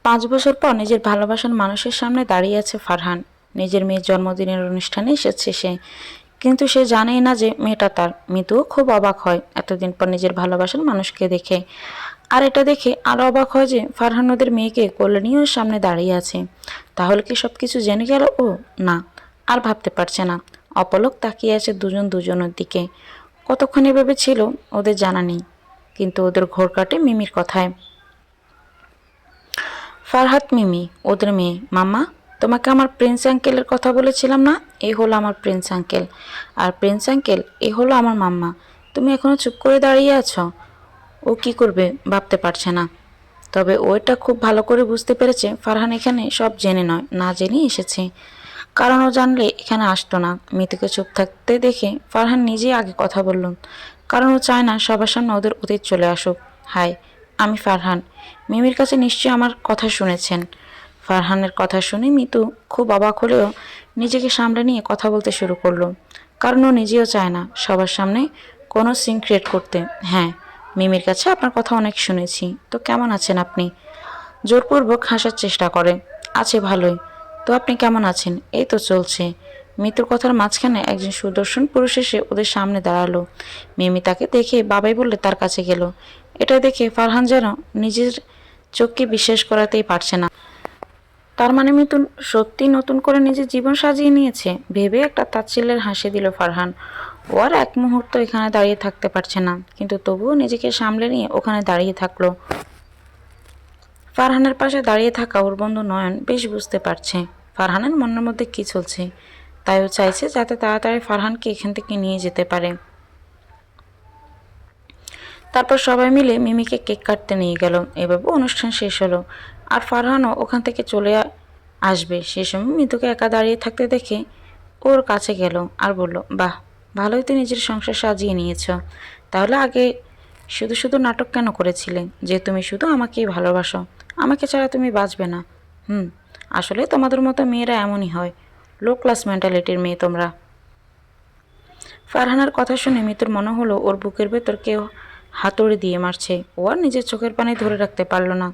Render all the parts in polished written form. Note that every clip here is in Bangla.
5 বছর পর নিজের ভালোবাসার মানুষের সামনে দাঁড়িয়ে আছে ফারহান। নিজের মেয়ের জন্মদিনের অনুষ্ঠানে এসেছে সে, কিন্তু সে জানেই না যে মেয়েটা তার। মিতুও খুব অবাক হয় এতদিন পর নিজের ভালোবাসার মানুষকে দেখে। আর এটা দেখে আরো অবাক হয় যে ফারহান ওদের মেয়েকে কোলে নিয়ে ওর সামনে দাঁড়িয়ে আছে। তাহলে কি সবকিছু জেনে গেল ও? না, আর ভাবতে পারছে না। অপলক তাকিয়ে আছে দুজন দুজনের দিকে। কতক্ষণ এভাবে ছিল ওদের জানা নেই, কিন্তু ওদের ঘোর কাটে মিমির কথায়। ফারহাত মিমি ওদের মেয়ে। মাম্মা, তোমাকে আমার প্রিন্স আঙ্কেলের কথা বলেছিলাম না? এই হলো আমার প্রিন্স আঙ্কেল। আর প্রিন্স আঙ্কেল, এই হলো আমার মাম্মা। তুমি এখনো চুপ করে দাঁড়িয়ে আছো? ও কি করবে ভাবতে পারছে না। তবে ওইটা খুব ভালো করে বুঝতে পেরেছে ফারহান এখানে সব জেনে নয়, না জেনেই এসেছে। কারণ ও জানলে এখানে আসতো না। মিতুকে চুপ থাকতে দেখে ফারহান নিজেই আগে কথা বলল। কারণ ও চায় না সবার সামনে ওদের অতীত চলে আসুক। হাই, আমি ফারহান। মিমির কাছে নিশ্চয়ই আমার কথা শুনেছেন। ফারহানের কথা শুনে মিতু খুব অবাক হলেও নিজেকে সামলে নিয়ে কথা বলতে শুরু করলো। কারণ ও নিজেও চায় না সবার সামনে কোনো সিন ক্রিয়েট করতে। হ্যাঁ, মিমির কাছে আপনার কথা অনেক শুনেছি। তো কেমন আছেন আপনি? জোরপূর্বক হাসার চেষ্টা করে। আছে ভালোই। তো আপনি কেমন আছেন? এই তো চলছে। মিতুর কথার মাঝখানে একজন সুদর্শন পুরুষ এসে ওদের সামনে দাঁড়ালো। মিমি তাকে দেখে বাবাই বললে তার কাছে গেল। এটা দেখে ফারহান যেন নিজের চোখকে বিশ্বাস করাতেই পারছে না। তার মানে মিতুন সত্যি নতুন করে নিজের জীবন সাজিয়ে নিয়েছে ভেবে একটা তাচ্ছিল্যের হাসি দিল ফারহান। ও আর এক মুহূর্ত এখানে দাঁড়িয়ে থাকতে পারছে না, কিন্তু তবুও নিজেকে সামলে নিয়ে ওখানে দাঁড়িয়ে থাকলো। ফারহানের পাশে দাঁড়িয়ে থাকা ওর বন্ধু নয়ন বেশ বুঝতে পারছে ফারহানের মনের মধ্যে কি চলছে। তাই ও চাইছে যাতে তাড়াতাড়ি ফারহানকে এখান থেকে নিয়ে যেতে পারে। তারপর সবাই মিলে মিমিকে কেক কাটতে নিয়ে গেল। এভাবে অনুষ্ঠান শেষ হলো। আর ফারহানও ওখান থেকে চলে আসবে। সে সময় মিতুকে একা দাঁড়িয়ে থাকতে দেখে ওর কাছে গেল আর বলল, বাহ, ভালোই তো নিজের সংসার সাজিয়ে নিয়েছ। তাহলে আগে শুধু শুধু নাটক কেন করেছিলে যে তুমি শুধু আমাকেই ভালোবাসো, আমাকে ছাড়া তুমি বাঁচবে না? হুম, আসলে তোমাদের মতো মেয়েরা এমনই হয়। লো ক্লাস মেন্টালিটির মেয়ে তোমরা। ফারহানার কথা শুনে মিতুর মনে হলো ওর বুকের ভেতর কেউ হাতুড়ি দিয়ে মারছে। ও আর নিজের চোখের পানি ধরে রাখতে পারল না,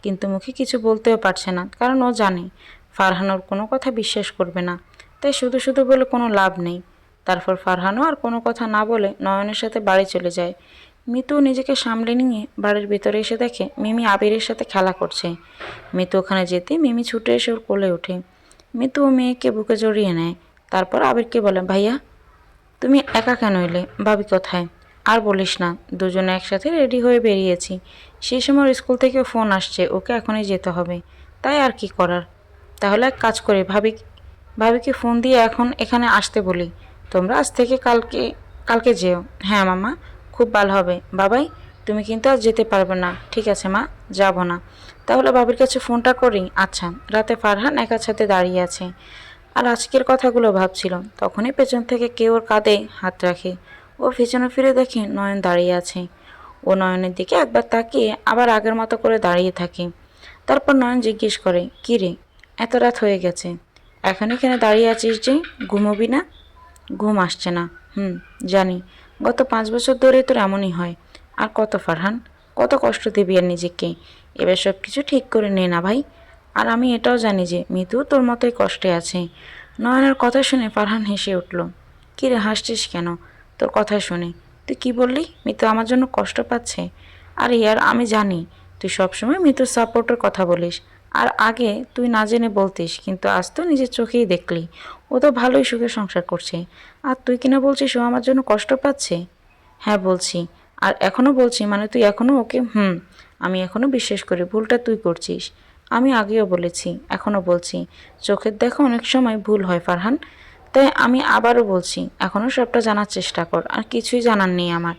কিন্তু মুখে কিছু বলতেও পারছে না। কারণ ও জানে ফারহান ওর কোনো কথা বিশ্বাস করবে না। তাই শুধু শুধু বলে কোনো লাভ নেই। তারপর ফারহানও আর কোনো কথা না বলে নয়নের সাথে বাড়ি চলে যায়। মিতু নিজেকে সামলে নিয়ে বাড়ির ভেতরে এসে দেখে মিমি আবিরের সাথে খেলা করছে। মিতু ওখানে যেতে মিমি ছুটে এসে ওর কোলে ওঠে। মিতু ও মেয়েকে বুকে জড়িয়ে নেয়। তারপর আবিরকে বলে, ভাইয়া তুমি একা কেন এলে? ভাবি কোথায়? আর বলিস না, দুজনে একসাথে রেডি হয়ে বেরিয়েছি। সেই সময় ওর স্কুল থেকে ফোন আসছে, ওকে এখনই যেতে হবে। তাই আর কি করার। তাহলে এক কাজ করি, ভাবিকে ফোন দিয়ে এখন এখানে আসতে বলি। তোমরা আজ থেকে কালকে কালকে যেও। হ্যাঁ মামা, খুব ভালো হবে। বাবাই, তুমি কিন্তু আজ যেতে পারবে না। ঠিক আছে মা, যাব না। তাহলে ভাবির কাছে ফোনটা করি। আচ্ছা। রাতে ফারহান একা ছাদে দাঁড়িয়ে আছে আর আজকের কথাগুলো ভাবছিল। তখনই পেছন থেকে কেউ ওর কাঁধে হাত রাখে। ও পেছনে ফিরে দেখে নয়ন দাঁড়িয়ে আছে। ও নয়নের দিকে একবার তাকিয়ে আবার আগের মতো করে দাঁড়িয়ে থাকে। তারপর নয়ন জিজ্ঞেস করে, কী রে, এত রাত হয়ে গেছে, এখন এখানে দাঁড়িয়ে আছিস যে? ঘুমোবি না? ঘুম আসছে না? হুম, জানি। গত 5 বছর ধরে তোর এমনই হয়। আর কত ফারহান, কত কষ্ট দিবি আর নিজেকে? এবার সব কিছু ঠিক করে নে না ভাই। আর আমি এটাও জানি যে মিতু তোর মতোই কষ্টে আছে। নয়নের কথা শুনে ফারহান হেসে উঠল। কী রে, হাসছিস কেন? তোর কথা শুনে। তুই কি বললি? মিতু আমার জন্য কষ্ট পাচ্ছে? আরে ইয়ার, আমি জানি তুই সবসময় মিতুর সাপোর্টের কথা বলিস। আর আগে তুই না জেনে বলতিস, কিন্তু আজ তো নিজের চোখেই দেখলি ও তো ভালোই সুখে সংসার করছে। আর তুই কিনা বলছিস ও আমার জন্য কষ্ট পাচ্ছে? হ্যাঁ বলছি, আর এখনও বলছি। মানে তুই এখনও ওকে? আমি এখনও বিশ্বাস করি ভুলটা তুই করছিস। আমি আগেও বলেছি, এখনও বলছি, চোখের দেখা অনেক সময় ভুল হয় ফারহান। তাই আমি আবারও বলছি, এখনও সবটা জানার চেষ্টা কর। আর কিছুই জানার নেই আমার।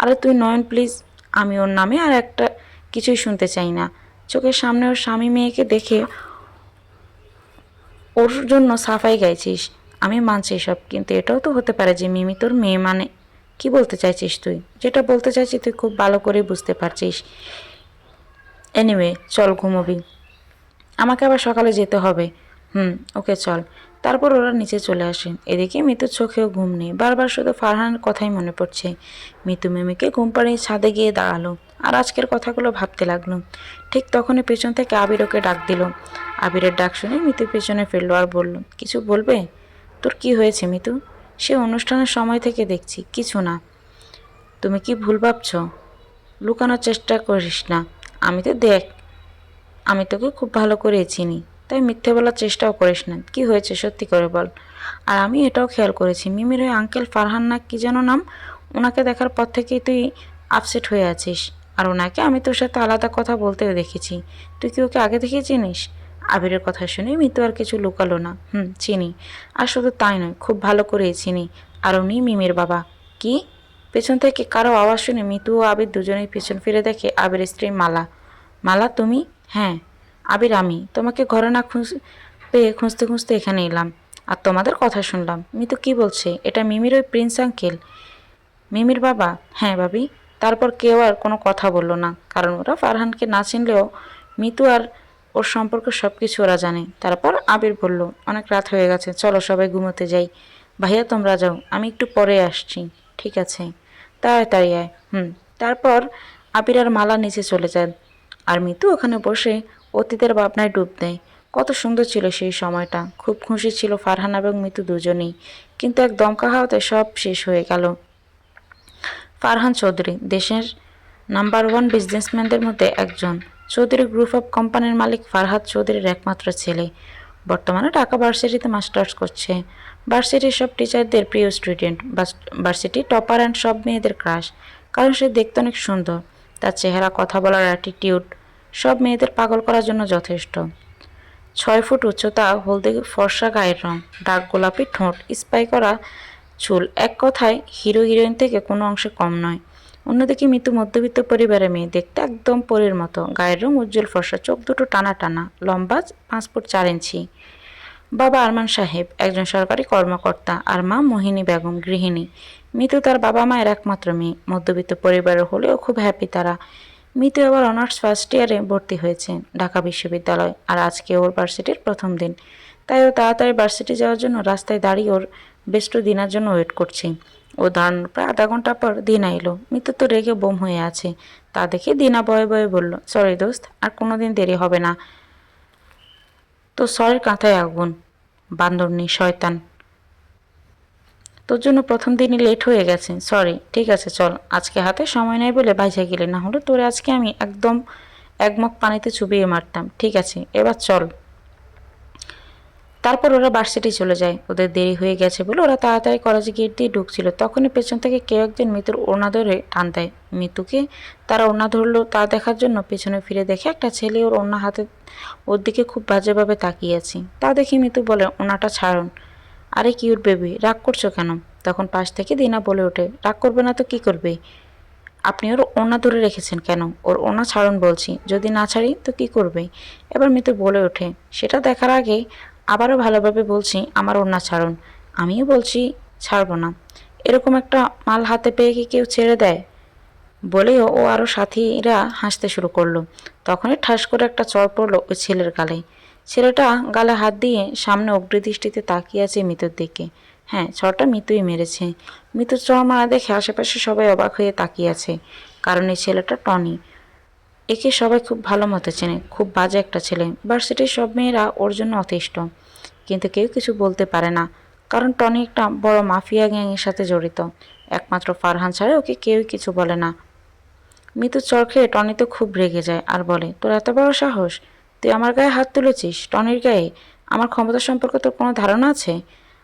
আরে তুই নয়ন প্লিজ, আমি ওর নামে আর একটা কিছুই শুনতে চাই না। চোখের সামনে ওর স্বামী মেয়েকে দেখে ওর জন্য সাফাই গাইছিস। আমি মানছি সব, কিন্তু এটাও তো হতে পারে যে মিমি তোর মেয়ে। মানে কি বলতে চাইছিস তুই? যেটা বলতে চাইছিস তুই খুব ভালো করে বুঝতে পারছিস। এনিওয়ে, চল ঘুমোবি। আমাকে আবার সকালে যেতে হবে। ওকে চল। তারপর ওরা নিচে চলে আসে। এদিকে মিতুর চোখেও ঘুম নেই, বারবার শুধু ফারহানের কথাই মনে পড়ছে। মিতু মিমিকে ঘুম পাড়িয়ে ছাদে গিয়ে দাঁড়ালো আর আজকের কথাগুলো ভাবতে লাগলো। ঠিক তখনই পেছন থেকে আবির ওকে ডাক দিল। আবিরের ডাক শুনে মিতু পেছনে ফিরল আর বলল, কিছু বলবে? তোর কি হয়েছে মিতু? সে অনুষ্ঠানের সময় থেকে দেখছি কিছু না। তুমি কি ভুল ভাবছ? লুকানোর চেষ্টা করিস না। আমি তো দেখ, আমি তোকে খুব ভালো করে চিনি, তাই মিথ্যে বলার চেষ্টাও করিস না। কি হয়েছে সত্যি করে বল। আর আমি এটাও খেয়াল করেছি, মিমির ওই আঙ্কেল ফারহান না কি যেন নাম, ওনাকে দেখার পর থেকেই তুই আপসেট হয়ে আছিস। আর ওনাকে আমি তোর সাথে আলাদা কথা বলতেও দেখেছি। তুই কি ওকে আগে থেকে চিনিস? আবিরের কথা শুনে মিতু আর কিছু লুকালো না। চিনি। আর শুধু তাই নয়, খুব ভালো করেই চিনি। আর উনি মিমির বাবা। কি? পেছন থেকে কারো আওয়াজ শুনে মিতু ও আবির দুজনেই পেছন ফিরে দেখে আবির স্ত্রী মালা। মালা তুমি? হ্যাঁ আবির, আমি তোমাকে ঘরে না পেয়ে খুঁজতে খুঁজতে এখানে এলাম আর তোমাদের কথা শুনলাম। মিতু কি বলছে? এটা মিমির ওই প্রিন্স আঙ্কেল? মিমির বাবা? হ্যাঁ ভাবি। তারপর কেউ আর কোনো কথা বলল না, কারণ ওরা ফারহানকে না চিনলেও মিতু আর ওর সম্পর্কে সব কিছু ওরা জানে। তারপর আবির বলল, অনেক রাত হয়ে গেছে, চলো সবাই ঘুমোতে যাই। ভাইয়া তোমরা যাও, আমি একটু পরে আসছি। ঠিক আছে, তাড়াতাড়ি আয়। তারপর আবির আর মালা নিচে চলে যায় আর মিতু ওখানে বসে অতীতের ভাবনায় ডুব দেয়। কত সুন্দর ছিল সেই সময়টা। খুব খুশি ছিল ফারহান এবং মিতু দুজনেই। কিন্তু এক দমকা হাওয়াতে সব শেষ হয়ে গেল। ফারহান চৌধুরী দেশের নাম্বার 1 বিজনেসম্যানদের মধ্যে একজন। চৌধুরী গ্রুপ অফ কোম্পানির মালিক ফারহাদ চৌধুরীর একমাত্র ছেলে। বর্তমানে ঢাকা ভার্সিটিতে মাস্টার্স করছে। ভার্সিটির সব টিচারদের প্রিয় স্টুডেন্ট, ভার্সিটি টপার অ্যান্ড সব মেয়েদের ক্রাশ। কারণ সে দেখতে অনেক সুন্দর। তার চেহারা, কথা বলার অ্যাটিটিউড সব মেয়েদের পাগল করার জন্য যথেষ্ট। 6 ফুট উচ্চতা, হলদে ফর্সা গায়ের রং, ডার্ক গোলাপি ঠোঁট, স্পাই করা চুল, এক কথায় হিরো হিরোইন থেকে কোনো অংশে কম নয়। অন্যদিকে মিতু মধ্যবিত্ত পরিবারের মেয়ে, দেখতে একদম পরীর মতো। গায়ের রং উজ্জ্বল ফর্সা, চোখ দুটো টানা টানা, লম্বা 5 ফুট 4 ইঞ্চি। বাবা আরমান সাহেব একজন সরকারি কর্মকর্তা আর মা মোহিনী বেগম গৃহিণী। মিতু তার বাবা মায়ের একমাত্র মেয়ে। মধ্যবিত্ত পরিবারের হলেও খুব হ্যাপি তারা। মিতু এবার অনার্স ফার্স্ট ইয়ারে ভর্তি হয়েছে ঢাকা বিশ্ববিদ্যালয়, আর আজকে ওর ভার্সিটির প্রথম দিন। তাই ও তাড়াতাড়ি ভার্সিটি যাওয়ার জন্য রাস্তায় দাঁড়িয়ে ওর বেস্ট দিনার জন্য ওয়েট করছে। ও দাঁড়ানোর প্রায় আধা ঘন্টা পর দিনা এলো। মিতু তো রেগে বোম হয়ে আছে। তা দেখে দিনা বয়ে বয়ে বলল, সরি দোস্ত, আর কোনোদিন দেরি হবে না। তো সরির কাঁথায় আগুন, বান্দরনি শয়তান। তোর জন্য প্রথম দিনই লেট হয়ে গেছে, সরি। ঠিক আছে চল, আজকে হাতে সময় নেই বলে বাইচা গেলে, না হলে তোরে আজকে আমি একদম একমগ পানিতে চুবিয়ে মারতাম। ঠিক আছে এবার চল। তারপর ওরা ভার্সিটি চলে যায়। ওদের দেরি হয়ে গেছে বলে ওরা তাড়াতাড়ি কলেজে গেট দিয়ে ঢুকছিল, তখনই পেছন থেকে কেউ একজন মিতুর ওড়না ধরে টান দেয়। মিতুকে তারা ওড়না ধরলো তা দেখার জন্য পেছনে ফিরে দেখে একটা ছেলে ওর ওড়না হাতে ওর দিকে খুব বাজেভাবে তাকিয়ে আছে। তা দেখে মিতু বলে, ওড়নাটা ছাড়ুন। আরে কিউট বেবি, রাগ করছো কেন? তখন পাশ থেকে দিনা বলে ওঠে, রাগ করবে না তো কি করবে? আপনি ওর ওড়না ধরে রেখেছেন কেন? ওর ওড়না ছাড়ুন বলছি। যদি না ছাড়ি তো কি করবে? এবার মিতু বলে ওঠে, সেটা দেখার আগে আবারও ভালোভাবে বলছি, আমার ওড়না ছাড়ুন। আমিও বলছি ছাড়বো না। এরকম একটা মাল হাতে পেয়ে কি কেউ ছেড়ে দেয়? বলেও ও আরও সাথীরা হাসতে শুরু করলো। তখনই ঠাস করে একটা চড় পড়লো ওই ছেলের গালে। ছেলেটা গালে হাত দিয়ে সামনে অগ্নিদৃষ্টিতে তাকিয়ে আছে মিতুর দিকে। হ্যাঁ, চড়টা মিতুই মেরেছে। মিতুর চড় মারা দেখে আশেপাশে সবাই অবাক হয়ে তাকিয়ে আছে, কারণ এই ছেলেটা টনি। একে সবাই খুব ভালো মতো চেনে। খুব বাজে একটা ছেলে। ভার্সিটির সব মেয়েরা ওর জন্য অতিষ্ঠ, কিন্তু কেউ কিছু বলতে পারে না, কারণ টনি একটা বড় মাফিয়া গ্যাংয়ের সাথে জড়িত। একমাত্র ফারহান ছাড়া ওকে কেউই কিছু বলে না। মিতু চর খেয়ে টনি তো খুব রেগে যায় আর বলে, তোর এত বড় সাহস, তুই আমার গায়ে হাত তুলেছিস? টনির গায়ে? আমার ক্ষমতা সম্পর্কে তোর কোনো ধারণা আছে?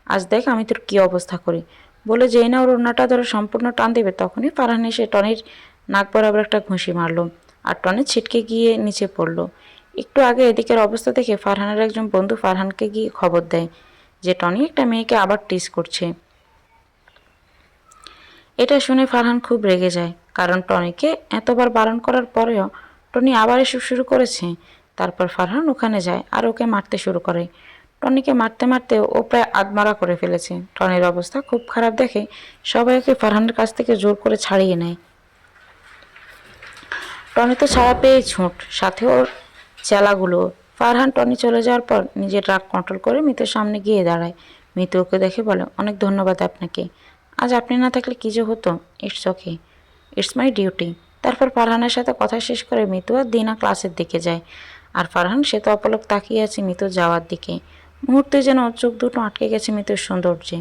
আজ দেখ আমি তোর কী অবস্থা করি। বলে যেই না ওর ওড়নাটা ধরে সম্পূর্ণ টান দেবে, তখনই ফারহান এসে টনির নাক বরাবর একটা ঘুষি মারল আর টনি ছিটকে গিয়ে নিচে পড়ল। একটু আগে এদিকের অবস্থা দেখে ফারহানের একজন বন্ধু ফারহানকে গিয়ে খবর দেয় যে টনি একটা মেয়েকে আবার টিজ করছে। এটা শুনে ফারহান খুব রেগে যায়, কারণ টনিকে এতবার বারণ করার পরেও টনি আবার এসব শুরু করেছে। তারপর ফারহান ওখানে যায় আর ওকে মারতে শুরু করে। টনিকে মারতে মারতে ও প্রায় আধমরা করে ফেলেছে। টনির অবস্থা খুব খারাপ দেখে সবাই ওকে ফারহানের কাছ থেকে জোর করে ছাড়িয়ে নেয়। টনি তো ছাড়া পেয়ে ছুট, সাথে ওর চেলাগুলো। ফারহান টনি চলে যাওয়ার পর নিজের রাগ কন্ট্রোল করে মিতুর সামনে গিয়ে দাঁড়ায়। মিতু ওকে দেখে বলে, অনেক ধন্যবাদ আপনাকে। আজ আপনি না থাকলে কী যে হতো। It's okay, it's my duty. তারপর ফারহানের সাথে কথা শেষ করে মিতু আর দিনা ক্লাসের দিকে যায়। আর ফারহান সে তো অপলক তাকিয়ে আছে মিতুর যাওয়ার দিকে। মুহূর্তে যেন ওর চোখ দুটো আটকে গেছে মিতুর সৌন্দর্যে।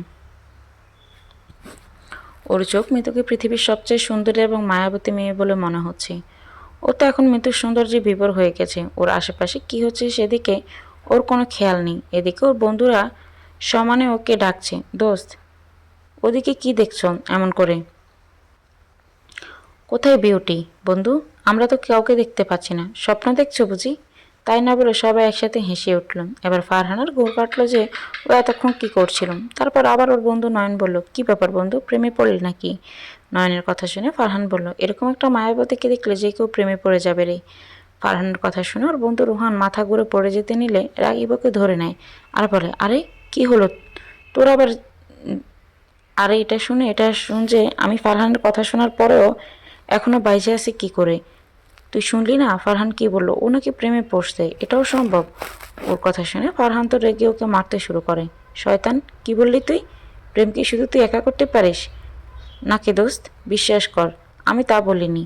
ওর চোখ মিতুকে পৃথিবীর সবচেয়ে সুন্দরী এবং মায়াবতী মেয়ে বলে মনে হচ্ছে। ও তো এখন মিতুর সৌন্দর্যে বিভোর হয়ে গেছে। ওর আশেপাশে কি হচ্ছে সেদিকে ওর কোনো খেয়াল নেই। এদিকে ওর বন্ধুরা সমানে ওকে ডাকছে, দোস্ত ওদিকে কি দেখছো এমন করে? কোথায় বিউটি? বন্ধু, আমরা তো কাউকে দেখতে পাচ্ছি না। স্বপ্ন দেখছো বুঝি? তাই না বলে সবাই একসাথে হেসে উঠল। এবার ফারহানের ঘুর কাটলো যে ও এতক্ষণ কী করছিল। তারপর আবার ওর বন্ধু নয়ন বলল, কি ব্যাপার বন্ধু, প্রেমে পড়লি নাকি? নয়নের কথা শুনে ফারহান বলল, এরকম একটা মায়াবতীকে দেখলে যে কেউ প্রেমে পড়ে যাবে রে। ফারহানের কথা শুনে ওর বন্ধু রোহান মাথা ঘুরে পড়ে যেতে নিলে রাগিবকে ধরে নেয় আর বলে, আরে কি হলো তোর আবার? আরে এটা শুন যে আমি ফারহানের কথা শোনার পরেও এখনো বাইজে আছি কি করে? তুই শুনলি না ফারহান কি বললো? ও নাকি প্রেমে পড়ছে, এটাও সম্ভব? ওর কথা শুনে ফারহান তো রেগে ওকে মারতে শুরু করে। শয়তান, কি বললি তুই? প্রেম কি শুধু তুই একা করতে পারিস নাকি দোস্ত? বিশ্বাস কর, আমি তা বলিনি।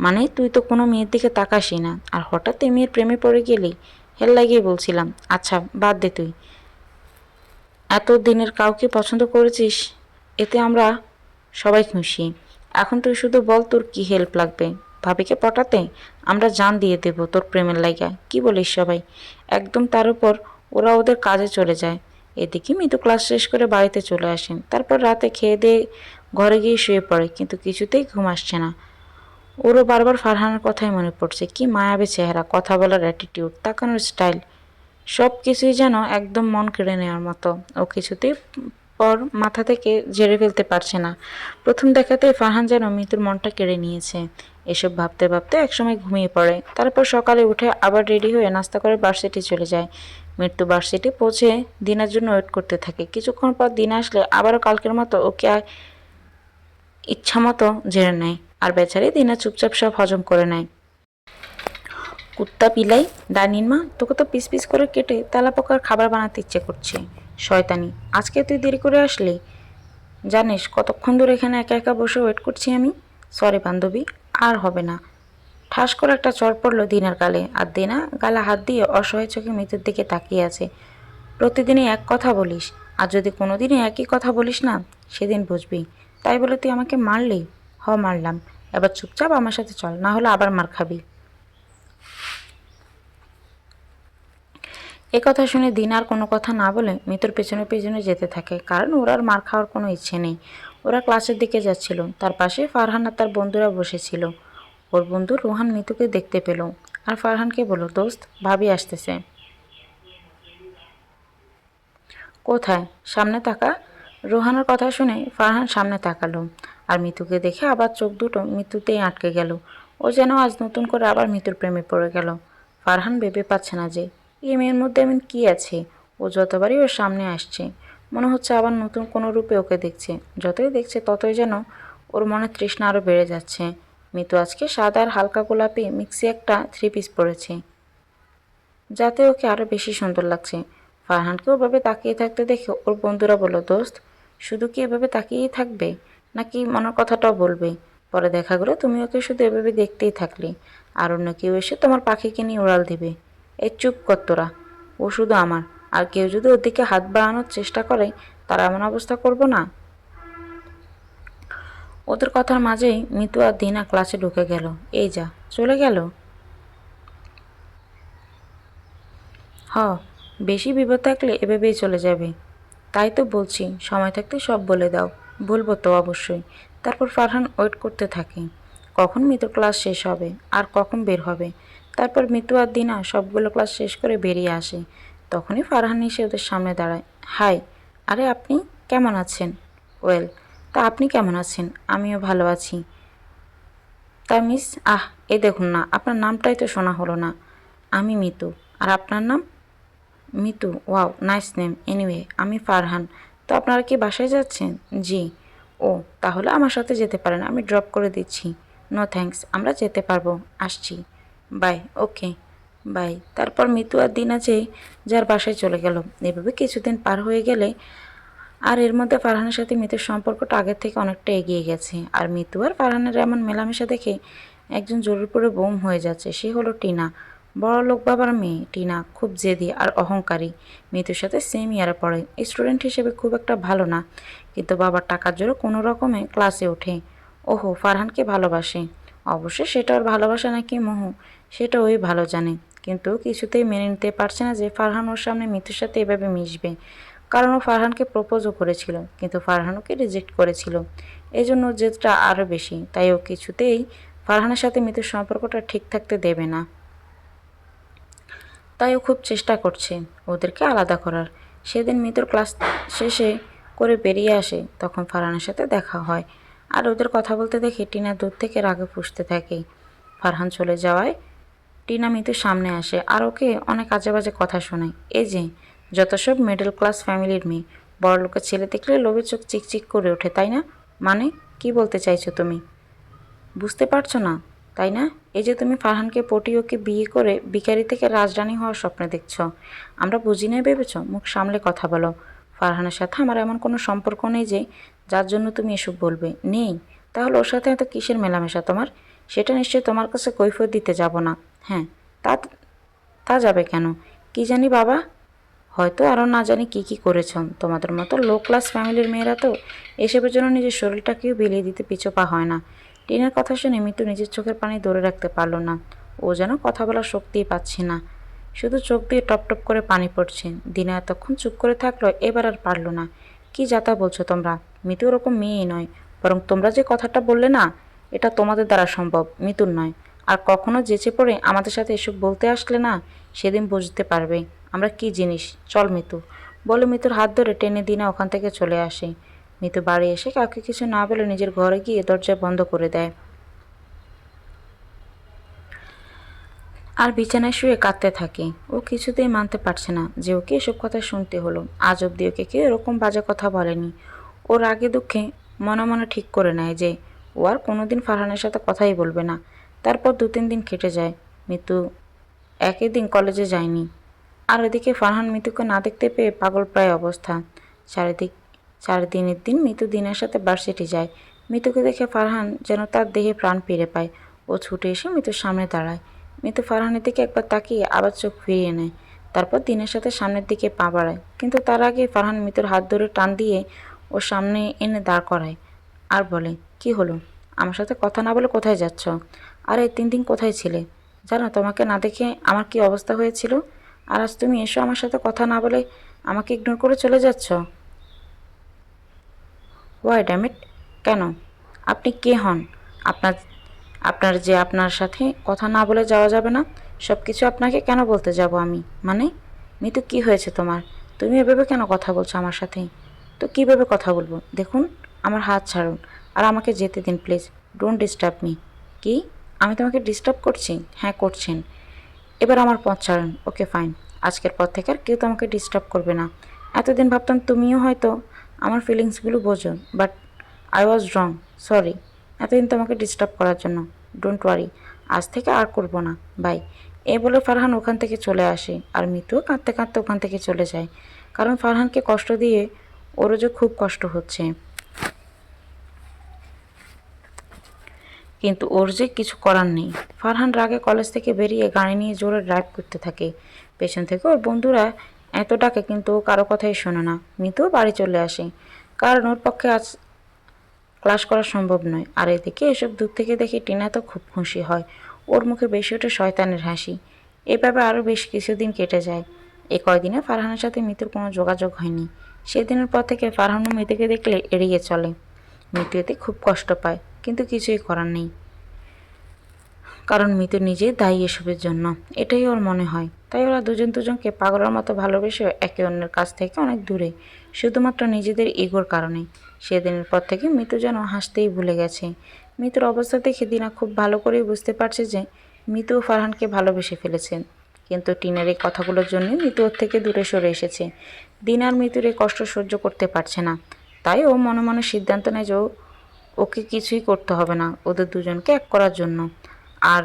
মানে তুই তো কোনো মেয়ের দিকে তাকাসই না, আর হঠাৎ এই মেয়ের প্রেমে পড়ে গেলি। হেল লাগিয়ে বলছিলাম। আচ্ছা বাদ দে, তুই এত দিনের কাউকে পছন্দ করেছিস, এতে আমরা সবাই খুশি। এখন তুই শুধু বল তোর কি হেল্প লাগবে। ভাবিকে পটাতে আমরা জান দিয়ে দেব তোর প্রেমের লাইগা, কি বলিস সবাই? একদম। তার উপর ওরা ওদের কাজে চলে যায়। এদিকে মিতু ক্লাস শেষ করে বাড়িতে চলে আসেন। তারপর রাতে খেয়ে দিয়ে ঘরে গিয়ে শুয়ে পড়ে, কিন্তু কিছুতেই ঘুম আসছে না। ওরও বারবার ফারহানের কথাই মনে পড়ছে। কি মায়াবী চেহারা, কথা বলার অ্যাটিটিউড, তাকানোর স্টাইল, সব কিছুই যেন একদম মন কেড়ে নেওয়ার মতো। ও কিছুতেই পর মাথা থেকে ঝেড়ে ফেলতে পারছে না। প্রথম দেখাতেই ফারহান যেন মিতুর মনটা কেড়ে নিয়েছে। এসব ভাবতে ভাবতে একসময় ঘুমিয়ে পড়ে। তারপর সকালে উঠে আবার রেডি হয়ে নাস্তা করে ভার্সিটি চলে যায়। মৃত্যু ভার্সিটি পৌঁছে দিনার জন্য ওয়েট করতে থাকে। কিছুক্ষণ পর দিন আসলে আবারও কালকের মতো ওকে ইচ্ছা মতো ঝেড়ে নেয়। আর বেচারি দিনা চুপচাপ সব হজম করে নেয়। কুত্তা পিলাই, ডাইনির মা, তোকে তো পিস পিস করে কেটে তেলাপোকার খাবার বানাতে ইচ্ছে করছে। শয়তানি, আজকে তুই দেরি করে আসলি? জানিস কতক্ষণ ধরে এখানে একা একা বসে ওয়েট করছি আমি? সরি বান্ধবী, আর হবে না। ঠাস করে একটা চড় পড়লো দিনার গালে, আর দিনা গালে হাত দিয়ে অসহায় চোখে মৃত্যুর দিকে তাকিয়ে আছে। প্রতিদিনই এক কথা বলিস, আর যদি কোনোদিনই একই কথা বলিস না, সেদিন বুঝবি। তাই বলে তুই আমাকে মারলি? হ মারলাম। এবার চুপচাপ আমার সাথে চল, না হলে আবার মার খাবি। কথা শুনে দিন আর কোনো কথা না বলে মিতুর পেছনে পেছনে যেতে থাকে, কারণ ওর আর মার খাওয়ার কোনো ইচ্ছে নেই। ওরা ক্লাসের দিকে যাচ্ছিল। তার পাশে ফারহান আর তার বন্ধুরা বসেছিল। ওর বন্ধু রোহান মিতুকে দেখতে পেল আর ফারহানকে বলল, দোস্ত ভাবি আসতেছে। কোথায়? সামনে তাকা। রোহানের কথা শুনে ফারহান সামনে তাকালো, আর মিতুকে দেখে আবার চোখ দুটো মৃত্যুতেই আটকে গেল। ও যেন আজ নতুন করে আবার মৃত্যুর প্রেমে পড়ে গেল। ফারহান ভেবে পাচ্ছে না যে এই মেয়ের মধ্যে এমন কী আছে। ও যতবারই ওর সামনে আসছে মনে হচ্ছে আবার নতুন কোনো রূপে ওকে দেখছে। যতই দেখছে ততই যেন ওর মনে তৃষ্ণা আরও বেড়ে যাচ্ছে। মিতু আজকে সাদা আর হালকা গোলাপি মিক্সি একটা 3 পিস পরেছে, যাতে ওকে আরও বেশি সুন্দর লাগছে। ফারহানকে ওভাবে তাকিয়ে থাকতে দেখে ওর বন্ধুরা বলল, দোস্ত শুধু কি এভাবে তাকিয়েই থাকবে, নাকি মনের কথাটাও বলবে? পরে দেখা গেলো তুমি ওকে শুধু এভাবে দেখতেই থাকলে, আর অন্য কেউ এসে তোমার পাখিকে নিয়ে উড়াল দিবে। এই চুপ কর তোরা, ও শুধু আমার। আর কেউ যদি ওর দিকে হাত বাড়ানোর চেষ্টা করে, তার এমন অবস্থা করব না। ওদের কথার মাঝেই মিতু আর দিনা ক্লাসে ঢুকে গেল। এই যা, চলে গেল। হ, বেশি বিপদ থাকলে এভাবেই চলে যাবে। তাই তো বলছি, সময় থাকতে সব বলে দাও। বলবো তো অবশ্যই। তারপর ফারহান ওয়েট করতে থাকে কখন মিতুর ক্লাস শেষ হবে আর কখন বের হবে। তারপর মিতু আর দিনা সবগুলো ক্লাস শেষ করে বেরিয়ে আসে। তখনই ফারহান এসে ওদের সামনে দাঁড়ায়। হাই। আরে আপনি কেমন আছেন? ওয়েল, তা আপনি কেমন আছেন? আমিও ভালো আছি। তা মিস, এই দেখুন না, আপনার নামটাই তো শোনা হলো না। আমি মিতু। আর আপনার নাম? Mitu, wow nice name. Anyway আমি ফারহান। তো আপনারা কি বাসায় যাচ্ছেন? জি। ও, তাহলে আমার সাথে যেতে পারেন, আমি ড্রপ করে দিচ্ছি। নো থ্যাঙ্কস, আমরা যেতে পারবো। আসছি। বাই। ওকে। বাই। তারপর মিতু আর দিনা যার বাসায় চলে গেল। এভাবে কিছুদিন পার হয়ে গেলে আর এর মধ্যে ফারহানের সাথে মিতুর সম্পর্কটা আগের থেকে অনেকটা এগিয়ে গেছে। আর মিতু আর ফারহানের এমন মেলামেশা দেখে একজন জরুরি পড়ে বোম হয়ে যাচ্ছে। সে হলো টিনা। বড়লোক বাবার মেয়ে টিনা খুব জেদি আর অহংকারী। মিতুর সাথে সেম ইয়ারে পড়ে। স্টুডেন্ট হিসেবে খুব একটা ভালো না, কিন্তু বাবার টাকার জোরে কোনো রকমে ক্লাসে ওঠে। ওহো, ফারহানকে ভালোবাসে। অবশ্য সেটা ওর ভালোবাসা নাকি মোহ, সেটা ওই ভালো জানে। কিন্তু কিছুতেই মেনে নিতে পারছে না যে ফারহান ওর সামনে মিতুর সাথে এভাবে মিশবে। কারণ ও ফারহানকে প্রপোজও করেছিল, কিন্তু ফারহান ওকে রিজেক্ট করেছিল। এই জন্য ওর জেদটা আরও বেশি। তাই ও কিছুতেই ফারহানের সাথে মিতুর সম্পর্কটা ঠিক থাকতে দেবে না। তাই ও খুব চেষ্টা করছে ওদেরকে আলাদা করার। সেদিন মিতুর ক্লাস শেষে করে বেরিয়ে আসে, তখন ফারহানের সাথে দেখা হয়। আর ওদের কথা বলতে দেখে টিনা দূর থেকে রাগে ফুঁসতে থাকে। ফারহান চলে যাওয়ায় টিনা মিতুর সামনে আসে আর ওকে অনেক আজে বাজে কথা শোনায়। এই যে যত সব মিডল ক্লাস ফ্যামিলির মেয়ে, বড়লোকের ছেলে দেখলে লোভে চোখ চিকচিক করে ওঠে, তাই না? মানে কি বলতে চাইছো তুমি? বুঝতে পারছো না, তাই না? এই যে তুমি ফারহানকে পটিয়ে ওকে বিয়ে করে ভিখারি থেকে রাজরানী হওয়ার স্বপ্ন দেখছ। আমরা বুঝি না ভেবেছ? মুখ সামলে কথা বলো। ফারহানের সাথে আমার এমন কোনো সম্পর্ক নেই যে যার জন্য তুমি এসব বলবে। নেই? তাহলে ওর সাথে এত কিসের মেলামেশা তোমার? সেটা নিশ্চয়ই তোমার কাছে কৈফিয়ত দিতে যাব না। হ্যাঁ, তা তা যাবে কেন? কি জানি বাবা, হয়তো আরও না জানি কি কি করেছ। তোমাদের মতো লো ক্লাস ফ্যামিলির মেয়েরা তো এসবের জন্য নিজের শরীরটাকেও বিলিয়ে দিতে পিছপা হয় না। টিনের কথা শুনে মিতু নিজের চোখের পানি ধরে রাখতে পারল না। ও যেন কথা বলার শক্তিই পাচ্ছে না, শুধু চোখ দিয়ে টপ টপ করে পানি পড়ছে। দিনা এতক্ষণ চুপ করে থাকলো, এবার আর পারল না। কি যাতা বলছো তোমরা? মিতু ওরকম মেয়েই নয়। বরং তোমরা যে কথাটা বললে না, এটা তোমাদের দ্বারা সম্ভব, মিতুর নয়। আর কখনো যেচে পড়ে আমাদের সাথে এসব বলতে আসলে না, সেদিন বুঝতে পারবে আমরা কি জিনিস। চল মিতু, বলে মিতুর হাত ধরে টেনে দিনা ওখান থেকে চলে আসে। মিতু বাড়ি এসে কাউকে কিছু না বলে নিজের ঘরে গিয়ে দরজা বন্ধ করে দেয় আর বিছানায় শুয়ে কাঁদতে থাকে। ও কিছুতেই মানতে পারছে না যে ওকে এসব কথা শুনতে হলো। আজ অব্দি ওকে কেউ এরকম বাজে কথা বলেনি। ওর আগে দুঃখে মনে মনে ঠিক করে নেয় যে ও আর কোনোদিন ফারহানের সাথে কথাই বলবে না। তারপর 2-3 দিন কেটে যায়। মিতু একই দিন কলেজে যায়নি। আর এদিকে ফারহান মিতুকে না দেখতে পেয়ে পাগল প্রায় অবস্থা। চারিদিক 4 দিনের দিন মিতু দিনের সাথে ভার্সিটি যায়। মিতুকে দেখে ফারহান যেন তার দেহে প্রাণ ফিরে পায়। ও ছুটে এসে মিতুর সামনে দাঁড়ায়। মিতু ফারহানের দিকে একবার তাকিয়ে আবার চোখ ফিরিয়ে নেয়। তারপর দিনের সাথে সামনের দিকে পা বাড়ায়, কিন্তু তার আগে ফারহান মিতুর হাত ধরে টান দিয়ে ওর সামনে এনে দাঁড় করায় আর বলে, কি হলো? আমার সাথে কথা না বলে কোথায় যাচ্ছ? আর এই 3 দিন কোথায় ছিলে? জানো তোমাকে না দেখে আমার কি অবস্থা হয়েছিল? আর আজ তুমি এসো আমার সাথে কথা না বলে আমাকে ইগনোর করে চলে যাচ্ছ। হোয়াই ড্যামিট, কেন? আপনি কে হন? আপনার আপনার যে আপনার সাথে কথা না বলে যাওয়া যাবে না, সব কিছু আপনাকে কেন বলতে যাব আমি? মানে মিতু, কি হয়েছে তোমার? তুমি এভাবে কেন কথা বলছো আমার সাথে? তো কীভাবে কথা বলবো? দেখুন, আমার হাত ছাড়ুন আর আমাকে যেতে দিন প্লিজ। Don't disturb me. কি? আমি তোমাকে ডিস্টার্ব করছি? হ্যাঁ, করছেন। এবার আমার পথ ছাড়ুন। ওকে ফাইন, আজকের পর থেকে আর কেউ তোমাকে ডিস্টার্ব করবে না। এতদিন ভাবতাম তুমিও হয়তো আমার ফিলিংসগুলো বোঝো, but I was wrong. Sorry এতদিন তোমাকে ডিস্টার্ব করার জন্য। ডোন্ট ওয়ারি, আজ থেকে আর করবো না। বাই। এই বলে ফারহান ওখান থেকে চলে আসে আর মিতুও কাঁদতে কাঁদতে ওখান থেকে চলে যায়। কারণ ফারহানকে কষ্ট দিয়ে ওরও যে খুব কষ্ট হচ্ছে, কিন্তু ওর যে কিছু করার নেই। ফারহান রাগে কলেজ থেকে বেরিয়ে গাড়ি নিয়ে জোরে ড্রাইভ করতে থাকে। পেছন থেকে ওর বন্ধুরা এত ডাকে, কিন্তু ও কারো কথাই শোনে না। মিতুও বাড়ি চলে আসে, কারণ ওর পক্ষে আজ ক্লাস করা সম্ভব নয়। আর এদিকে এসব দূর থেকে দেখে টিনা তো খুব খুশি হয়। ওর মুখে বেশি ওঠে শয়তানের হাসি। এভাবে আরও বেশ কিছুদিন কেটে যায়। এই কয়দিনে ফারহানের সাথে মিতুর কোনো যোগাযোগ হয়নি। সেদিনের পর থেকে ফারহানও মিতুকে দেখলে এড়িয়ে চলে। মিতু এতে খুব কষ্ট পায়, কিন্তু কিছুই করার নেই, কারণ মিতু নিজে দায়ী এসবের জন্য, এটাই ওর মনে হয়। তাই ওরা দুজন দুজনকে পাগলের মতো ভালোবেসে একে অন্যের কাছ থেকে অনেক দূরে, শুধুমাত্র নিজেদের ইগোর কারণে। সেদিনের পর থেকে মিতু যেন হাসতেই ভুলে গেছে। মিতুর অবস্থা দেখে দিনা খুব ভালো করেই বুঝতে পারছে যে মিতু ফারহানকে ভালোবেসে ফেলেছেন। কিন্তু টিনের এই কথাগুলোর জন্যই মিতু ওর থেকে দূরে সরে এসেছে। দিনার মিতুর এই কষ্ট সহ্য করতে পারছে না। তাই ও মনে মনে সিদ্ধান্ত নেয় যে ওকে কিছুই করতে হবে না ওদের দুজনকে এক করার জন্য। আর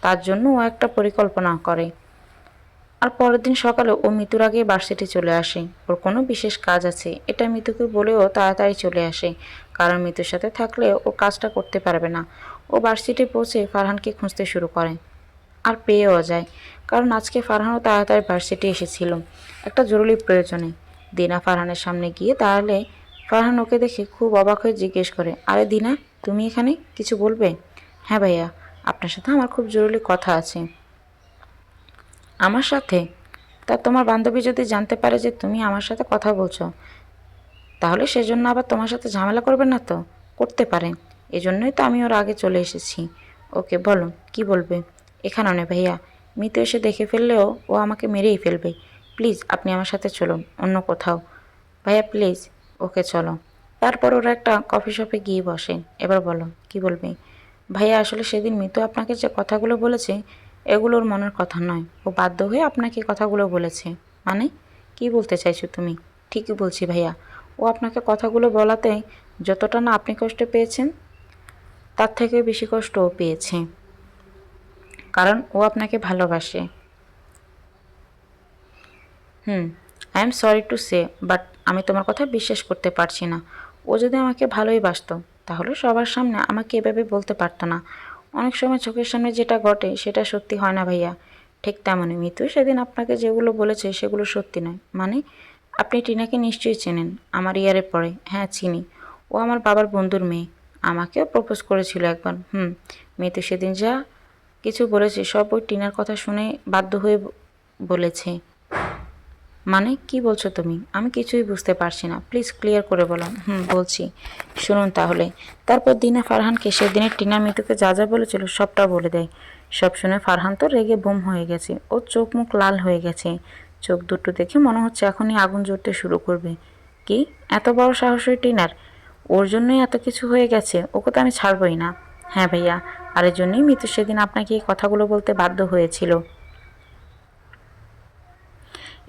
তার জন্য ও একটা পরিকল্পনা করে। আর পরের দিন সকালে ও মিতুর আগে ভার্সিটি চলে আসে। ওর কোনো বিশেষ কাজ আছে এটা মিতুকে বলেও তাড়াতাড়ি চলে আসে, কারণ মিতুর সাথে থাকলে ও কাজটা করতে পারবে না। ও ভার্সিটি পৌঁছে ফারহানকে খুঁজতে শুরু করে আর পেয়েও যায়, কারণ আজকে ফারহানও তাড়াতাড়ি ভার্সিটি এসেছিল একটা জরুরি প্রয়োজনে। দিনা ফারহানের সামনে গিয়ে দাঁড়ালে ফারহান ওকে দেখে খুব অবাক হয়ে জিজ্ঞেস করে, আরে দিনা, তুমি এখানে, কিছু বলবে? হ্যাঁ ভাইয়া, আপনার সাথে আমার খুব জরুরি কথা আছে। আমার সাথে? তা তোমার বান্ধবী যদি জানতে পারে যে তুমি আমার সাথে কথা বলছো, তাহলে সেজন্য আবার তোমার সাথে ঝামেলা করবে না তো? করতে পারে, এজন্যই তো আমি ওর আগে চলে এসেছি। ওকে বলো, কি বলবে? এখানে নয় ভাইয়া, মিতু এসে দেখে ফেললেও ও আমাকে মেরেই ফেলবে। প্লিজ আপনি আমার সাথে চলুন অন্য কোথাও। ভাইয়া প্লিজ। ওকে চলো। তারপর ওরা একটা কফি শপে গিয়ে বসে। এবার বলো, কি বলবে? ভাইয়া আসলে সেদিন মিতু আপনাকে যে কথাগুলো বলেছে এগুলো ওর মনের কথা নয়, ও বাধ্য হয়ে আপনাকে কথাগুলো বলেছে। মানে কি বলতে চাইছো তুমি? ঠিকই বলছি ভাইয়া, ও আপনাকে কথাগুলো বলাতে যতটা না আপনি কষ্ট পেয়েছেন তার থেকে বেশি কষ্ট ও পেয়েছে, কারণ ও আপনাকে ভালোবাসে। I am sorry to say, but আমি তোমার কথা বিশ্বাস করতে পারছি না। ও যদি আমাকে ভালোই বাসতো তাহলে সবার সামনে আমাকে এভাবে বলতে পারতো না। অনেক সময় চোখের সামনে যেটা ঘটে সেটা সত্যি হয় না ভাইয়া। ঠিক তেমনই মিতু সেদিন আপনাকে যেগুলো বলেছে সেগুলো সত্যি নয়। মানে আপনি টিনাকে নিশ্চয়ই চেনেন, আমার ইয়ারে পড়ে। হ্যাঁ চিনি, ও আমার বাবার বন্ধুর মেয়ে, আমাকেও প্রপোজ করেছিল একবার। মিতু সেদিন যা কিছু বলেছে সব ওই টিনার কথা শুনে বাধ্য হয়ে বলেছে। মানে কি বলছো তুমি? আমি কিছুই বুঝতে পারছি না, প্লিজ ক্লিয়ার করে বলো। বলছি, শুনুন তাহলে। তারপর দিনা ফারহানকে সেদিনের টিনা মিতুকে যা যা বলেছিল সবটা বলে দেয়। সব শুনে ফারহান তো রেগে বোম হয়ে গেছে, ওর চোখ মুখ লাল হয়ে গেছে। চোখ দুটো দেখে মনে হচ্ছে এখনই আগুন জ্বলতে শুরু করবে। কি এত বড় সাহস ওই টিনার? ওর জন্যই এত কিছু হয়ে গেছে, ওকে তো আমি ছাড়বই না। হ্যাঁ ভাইয়া, আর এর জন্যই মিতু সেদিন আপনাকে এই কথাগুলো বলতে বাধ্য হয়েছিল।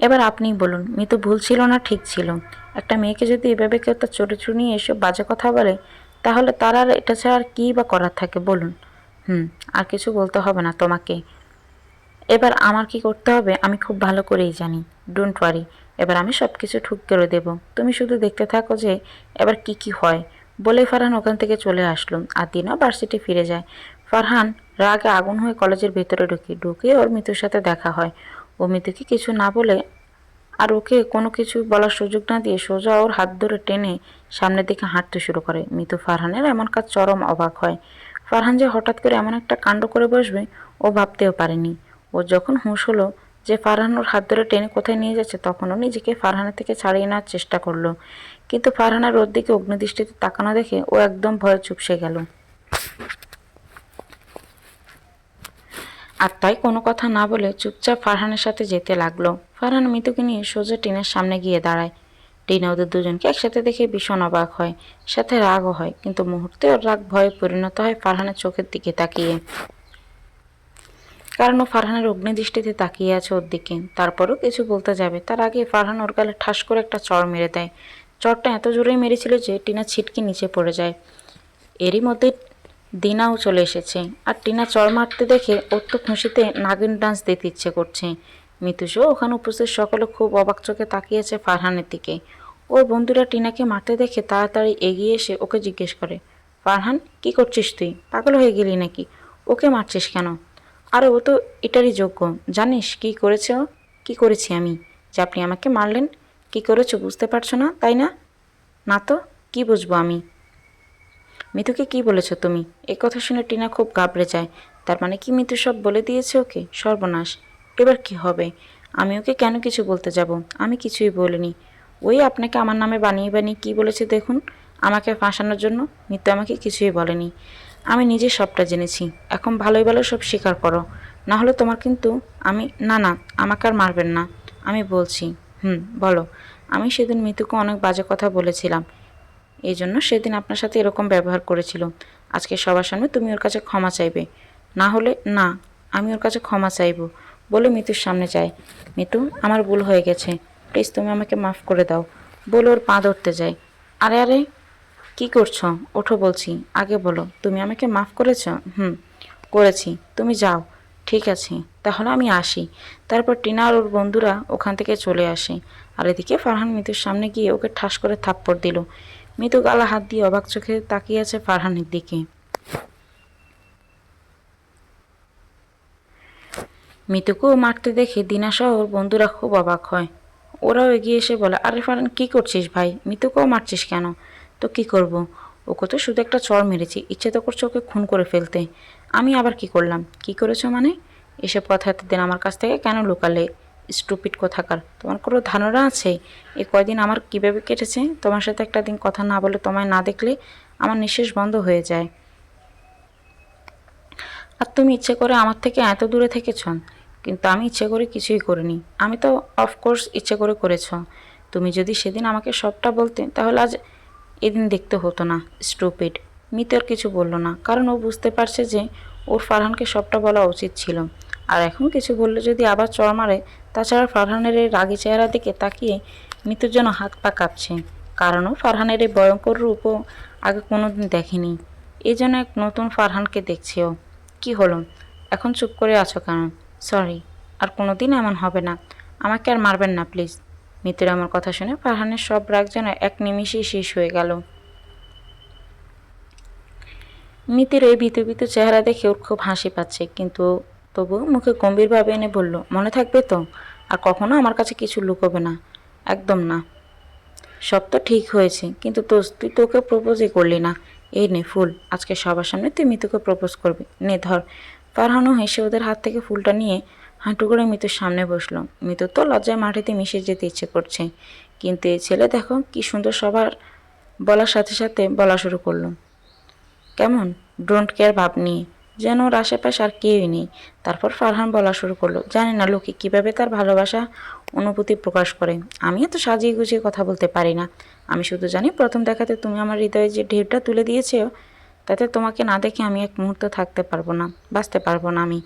এবার আপনিই বলুন, মিতু ভুল ছিল না ঠিক ছিল? একটা মেয়েকে যদি এভাবে কেউ তার চরিত্র নিয়ে এসব বাজে কথা বলে, তাহলে তার আর এটা ছাড়া আর কী বা করার থাকে বলুন? আর কিছু বলতে হবে না তোমাকে। এবার আমার কি করতে হবে আমি খুব ভালো করেই জানি। ডোন্ট ওয়ারি, এবার আমি সব কিছু ঠিক করে দেব। তুমি শুধু দেখতে থাকো যে এবার কি কি হয়। বলে ফারহান ওখান থেকে চলে আসলো আর দিনও ভার্সিটি ফিরে যায়। ফারহান রাগে আগুন হয়ে কলেজের ভেতরে ঢুকে ওর মিতুর সাথে দেখা হয়। ও মিতুকে কিছু না বলে আর ওকে কোনো কিছু বলার সুযোগ না দিয়ে সোজা ওর হাত ধরে টেনে সামনের দিকে হাঁটতে শুরু করে। মিতু ফারহানের এমন কাজ চরম অবাক হয়। ফারহান যে হঠাৎ করে এমন একটা কাণ্ড করে বসবে ও ভাবতেও পারেনি। ও যখন হুঁশ হলো যে ফারহান ওর হাত ধরে টেনে কোথায় নিয়ে যাচ্ছে, তখন ও নিজেকে ফারহানের থেকে ছাড়িয়ে নেওয়ার চেষ্টা করলো। কিন্তু ফারহানের ওর দিকে অগ্নিদৃষ্টিতে তাকানো দেখে ও একদম ভয়ে চুপসে গেল। আর তাই কোনো কথা না বলে চুপচাপ ফারহানের সাথে যেতে লাগলো। ফারহান মিতুকে নিয়ে সোজা টিনার সামনে গিয়ে দাঁড়ায়। টিনা ওদের দুজনকে একসাথে দেখে ভীষণ অবাক হয়, সাথে রাগও হয়, কিন্তু মুহূর্তে ওর রাগ ভয়ে পরিণত হয় ফারহানের চোখের দিকে তাকিয়ে। কারণ ও ফারহানের অগ্নিদৃষ্টিতে তাকিয়ে আছে ওর দিকে। তারপরও কিছু বলতে যাবে তার আগে ফারহান ওর গালে ঠাস করে একটা চড় মেরে দেয়। চড়টা এত জোরেই মেরেছিল যে টিনা ছিটকে নিচে পড়ে যায়। এরই মধ্যে দিনাও চলে এসেছে, আর টিনা চড় মারতে দেখে ওর তো খুশিতে নাগিন ডান্স দিতে ইচ্ছে করছে। মিতুসও ওখানে উপস্থিত সকলে খুব অবাক চোখে তাকিয়েছে ফারহানের দিকে। ওর বন্ধুরা টিনাকে মারতে দেখে তাড়াতাড়ি এগিয়ে এসে ওকে জিজ্ঞেস করে, ফারহান কি করছিস তুই? পাগল হয়ে গেলি নাকি? ওকে মারছিস কেন? আরে ও তো এটারই যোগ্য। জানিস কি করেছে ও? কি করেছি আমি যে আপনি আমাকে মারলেন? কি করেছো বুঝতে পারছো না তাই না? না তো কি বুঝবো আমি? মিতুকে কি বলেছো তুমি? এই কথা শুনে টিনা খুব ঘাবড়ে যায়। তার মানে কি মিতু সব বলে দিয়েছে ওকে? সর্বনাশ, এবার কি হবে? আমি ওকে কেন কিছু বলতে যাব? আমি কিছুই বলিনি। ওই আপনাকে আমার নামে বানিয়ে বানিয়ে কি বলেছে দেখুন, আমাকে ফাঁসানোর জন্য। মিতু আমাকে কিছুই বলেনি, আমি নিজে সবটা জেনেছি। এখন ভালোই ভালো সব স্বীকার করো, না হলে তোমার কিন্তু আমি। না না, আমাকে আর মারবেন না, আমি বলছি। বলো। আমি সেদিন মিতুকে অনেক বাজে কথা বলেছিলাম, এই জন্য সেদিন আপনার সাথে এরকম ব্যবহার করেছিল। আজকে সবার সামনে তুমি ওর কাছে ক্ষমা চাইবে, না হলে না, আমি ওর কাছে ক্ষমা চাইব বলে মিতুর সামনে যায়। মিতু, আমার ভুল হয়ে গেছে, প্লিজ তুমি আমাকে মাফ করে দাও বলে ওর পা ধরতে যায়। আরে আরে, কি করছো? ওঠো বলছি, আগে বলো তুমি আমাকে মাফ করেছ? করেছি, তুমি যাও। ঠিক আছে, তাহলে আমি আসি। তারপর টিনা আর ওর বন্ধুরা ওখান থেকে চলে আসে। আর এদিকে ফারহান মিতুর সামনে গিয়ে ওকে ঠাস করে থাপ্পড় দিল। মিতু গালা হাত দিয়ে অবাক চোখে তাকিয়ে আছে ফারহানের দিকে। মিতুকেও মারতে দেখে দিনাসহ ওর বন্ধুরা খুব অবাক হয়। ওরাও এগিয়ে এসে বলে, আরে ফারহান কী করছিস ভাই, মিতুকেও মারছিস কেন? তো কি করব, ওকে তো শুধু একটা চড় মেরেছি, ইচ্ছে তো করছে ওকে খুন করে ফেলতে। আমি আবার কি করলাম? কি করেছো মানে? এসব কথা এতদিন আমার কাছ থেকে কেন লুকালে? স্টুপিড কোথাকার, তোমার কোনো ধারণা আছে এই কয়দিন আমার কীভাবে কেটেছে? তোমার সাথে একটা দিন কথা না বলে তোমায় না দেখলে আমার নিঃশ্বাস বন্ধ হয়ে যায়। আর তুমি ইচ্ছে করে আমার থেকে এত দূরে থেকেছ, কিন্তু আমি ইচ্ছে করে কিছুই করিনি। আমি তো অফকোর্স ইচ্ছে করে করেছ। তুমি যদি সেদিন আমাকে সবটা বলতে তাহলে আজ এদিন দেখতে হতো না। স্টুপিড। মিতু আর কিছু বলল না, কারণ ও বুঝতে পারছে যে ওর ফারহানকে সবটা বলা উচিত ছিল। আর এখন কিছু বললে যদি আবার চড় মারে। তাছাড়া ফারহানের এই রাগী চেহারা দিকে তাকিয়ে মিতুর যেন হাত পা কাঁপছে, কারণ ও ফারহানের এই ভয়ঙ্কর রূপও আগে কোনোদিন দেখেনি। এই জন্য এক নতুন ফারহানকে দেখছে ও। কি হলো, এখন চুপ করে আছো কেন? সরি, আর কোনোদিন এমন হবে না। আমাকে আর মারবেন না প্লিজ। মিতুর আমার কথা শুনে ফারহানের সব রাগ যেন এক নিমিষেই শেষ হয়ে গেল। মিতির এই ভীতু ভীতু চেহারা দেখে ওর খুব হাসি পাচ্ছে, কিন্তু তবু মুখে গম্ভীরভাবে এনে বলল, মনে থাকবে তো? আর কখনো আমার কাছে কিছু লুকোবে না। একদম না। সব তো ঠিক হয়েছে, কিন্তু তুই তোকে প্রপোজই করলি না। এই নে ফুল, আজকে সবার সামনে তুই মিতুকে প্রপোজ করবি। নে ধর। ফারহানও হেসে ওদের হাত থেকে ফুলটা নিয়ে হাঁটু করে মিতুর সামনে বসলো। মিতুর তো লজ্জায় মাটিতে মিশে যেতে ইচ্ছে করছে, কিন্তু এই ছেলে দেখো কি সুন্দর সবার বলার সাথে সাথে বলা শুরু করলো, কেমন ডোন্ট কেয়ার ভাব নিয়ে, যেন ওর আশেপাশে আর কেউই নেই। তারপর ফারহান বলা শুরু করলো, জানি না লোকে কীভাবে তার ভালোবাসা অনুভূতি প্রকাশ করে। আমি এত সাজিয়ে গুছিয়ে কথা বলতে পারি না। আমি শুধু জানি প্রথম দেখাতে তুমি আমার হৃদয়ে যে ঢেউটা তুলে দিয়েছো, তাতে তোমাকে না দেখে আমি এক মুহূর্ত থাকতে পারবো না, বাঁচতে পারবো না আমি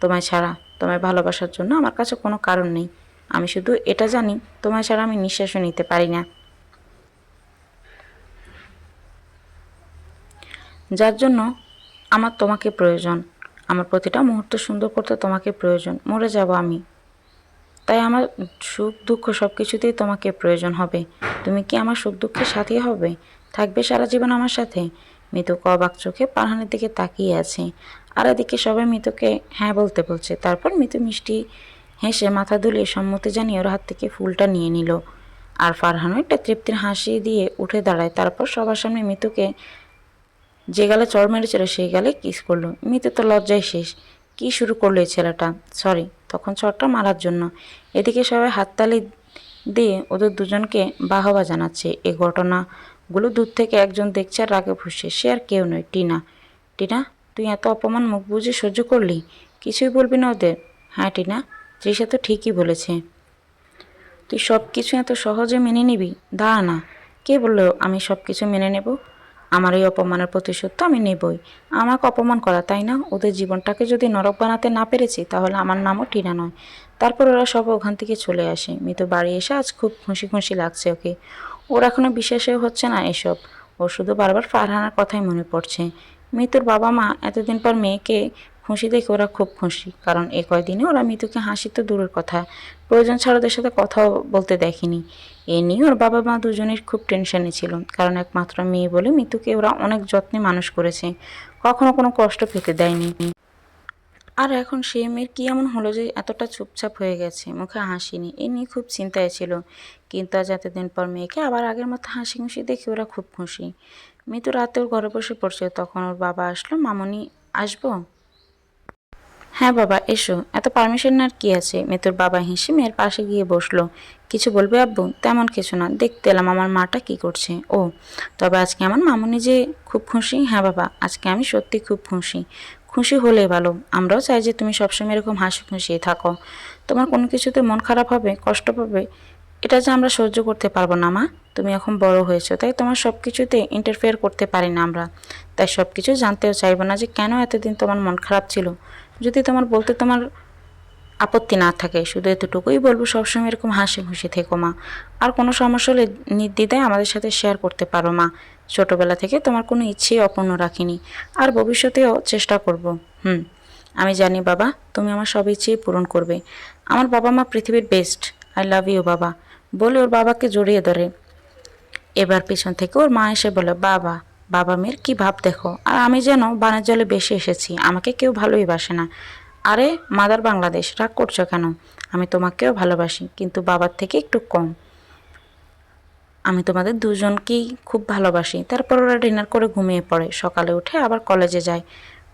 তোমায় ছাড়া। তোমায় ভালোবাসার জন্য আমার কাছে কোনো কারণ নেই। আমি শুধু এটা জানি, তোমায় ছাড়া আমি নিঃশ্বাসও নিতে পারি না। যার জন্য আমার তোমাকে প্রয়োজন। আমার প্রতিটা মুহূর্ত সুন্দর করতে তোমাকে প্রয়োজন। মরে যাব আমি, তাই আমার সুখ দুঃখ সব কিছুতেই তোমাকে প্রয়োজন হবে। তুমি কি আমার সুখ দুঃখের সাথী হবে? থাকবে সারা জীবন আমার সাথে? মিতু অবাক চোখে পারহানের দিকে তাকিয়ে আছে। আর এদিকে সবাই মিতুকে হ্যাঁ বলতে বলছে। তারপর মিতু মিষ্টি হেসে মাথা দুলিয়ে সম্মতি জানিয়ে ওর হাত থেকে ফুলটা নিয়ে নিল। আর ফারহানও একটা তৃপ্তির হাসি দিয়ে উঠে দাঁড়ায়। তারপর সবার সামনে মিতুকে যে গালে চড় মেরেছিল সেই গালে কিস করলো। মিতু তো লজ্জায় শেষ। কি শুরু করলো এই ছেলেটা? সরি, তখন চড়টা মারার জন্য। এদিকে সবাই হাততালি দিয়ে ওদের দুজনকে বাহবা জানাচ্ছে। এই ঘটনাগুলো দূর থেকে একজন দেখছে আর রাগে ফুসছে। সে আর কেউ নয়, টিনা। টিনা, তুই এত অপমান মুখ বুঝে সহ্য করলি? কিছুই বলবি না ওদের? হ্যাঁ টিনা, তৃষা তো ঠিকই বলেছে। তুই সব কিছু এত সহজে মেনে নিবি? দাঁড়া না, কে বললো আমি সব কিছু মেনে নেব? আমার এই অপমানের প্রতিশোধ তো আমি নেবই। আমাকে অপমান করা, তাই না? ওদের জীবনটাকে যদি নরক বানাতে না পেরেছি, তাহলে আমার নামও টিনা নয়। তারপর ওরা সব ওখান থেকে চলে আসে। মিতু বাড়ি এসে আজ খুব খুশি খুশি লাগছে ওকে। ওর এখনো বিশ্বাসই হচ্ছে না এসব। ও শুধু বারবার ফারহানার কথাই মনে পড়ছে। মিতুর বাবা মা এতদিন পর মেয়েকে খুশি দেখে ওরা খুব খুশি, কারণ এ কয়দিনে ওরা মিতুকে হাসি তো দূরের কথা, প্রয়োজন ছাড়া ওদের সাথে কথাও বলতে দেখেনি। এ নিয়ে ওর বাবা মা দুজনের খুব টেনশনে ছিল, কারণ একমাত্র মেয়ে বলে মিতুকে ওরা অনেক যত্নে মানুষ করেছে, কখনো কোনো কষ্ট পেতে দেয়নি। আর এখন সে মেয়ের কী এমন হলো যে এতটা চুপচাপ হয়ে গেছে, মুখে হাসি নেই? এ নিয়ে খুব চিন্তায় ছিল। কিন্তু আজ এতদিন পর মেয়েকে আবার আগের মতো হাসি খুশি দেখে ওরা খুব খুশি। মিতু রাতে ওর ঘরে বসে পড়ছে, তখন ওর বাবা আসলো। মামনি, আসবো? হ্যাঁ বাবা, এসো। এত পারমিশন আর কি আছে? মিতুর বাবা হেসে মেয়ের পাশে গিয়ে বসলো। কিছু বলবে আব্বু? তেমন কিছু না, দেখতে এলাম আমার মাটা কি করছে। ও, তবে আজকে আমার মামুনি যে খুব খুশি। হ্যাঁ বাবা, আজকে আমি সত্যি খুব খুশি। খুশি হলেই ভালো। আমরাও চাই যে তুমি সবসময় এরকম হাসি খুশিয়ে থাকো। তোমার কোনো কিছুতে মন খারাপ হবে, কষ্ট পাবে, এটা যে আমরা সহ্য করতে পারবো না মা। তুমি এখন বড় হয়েছো, তাই তোমার সব কিছুতে ইন্টারফেয়ার করতে পারি না আমরা। তাই সব কিছু জানতেও চাইবো না যে কেন এতদিন তোমার মন খারাপ ছিল। যদি তোমার বলতে তোমার আপত্তি না থাকে, শুধু এতটুকুই বলবো, সবসময় এরকম হাসি খুশি থেকো মা। আর কোনো সমস্যা হলে নির্দ্বিধায় আমাদের সাথে শেয়ার করতে পারো মা। ছোটবেলা থেকে তোমার কোনো ইচ্ছেই অপূর্ণ রাখিনি, আর ভবিষ্যতেও চেষ্টা করব। হুম, আমি জানি বাবা, তুমি আমার সব ইচ্ছেই পূরণ করবে। আমার বাবা মা পৃথিবীর বেস্ট। আই লাভ ইউ বাবা, বলে ওর বাবাকে জড়িয়ে ধরে। এবার পিছন থেকে ওর মা এসে বলে, বাবা, বাবা মেয়ের কি ভাব দেখো। আর আমি যেন বানের জলে বেশি এসেছি, আমাকে কেউ ভালোই বাসে না। আরে মাদার বাংলাদেশ, রাগ করছো কেন? আমি তোমাকেও ভালোবাসি, কিন্তু বাবার থেকে একটু কম। আমি তোমাদের দুজনকেই খুব ভালোবাসি। তারপর ওরা ডিনার করে ঘুমিয়ে পড়ে। সকালে উঠে আবার কলেজে যায়।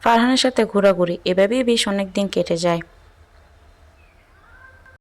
ফারহানের সাথে ঘোরাঘুরি, এভাবেই বেশ অনেক দিন কেটে যায়।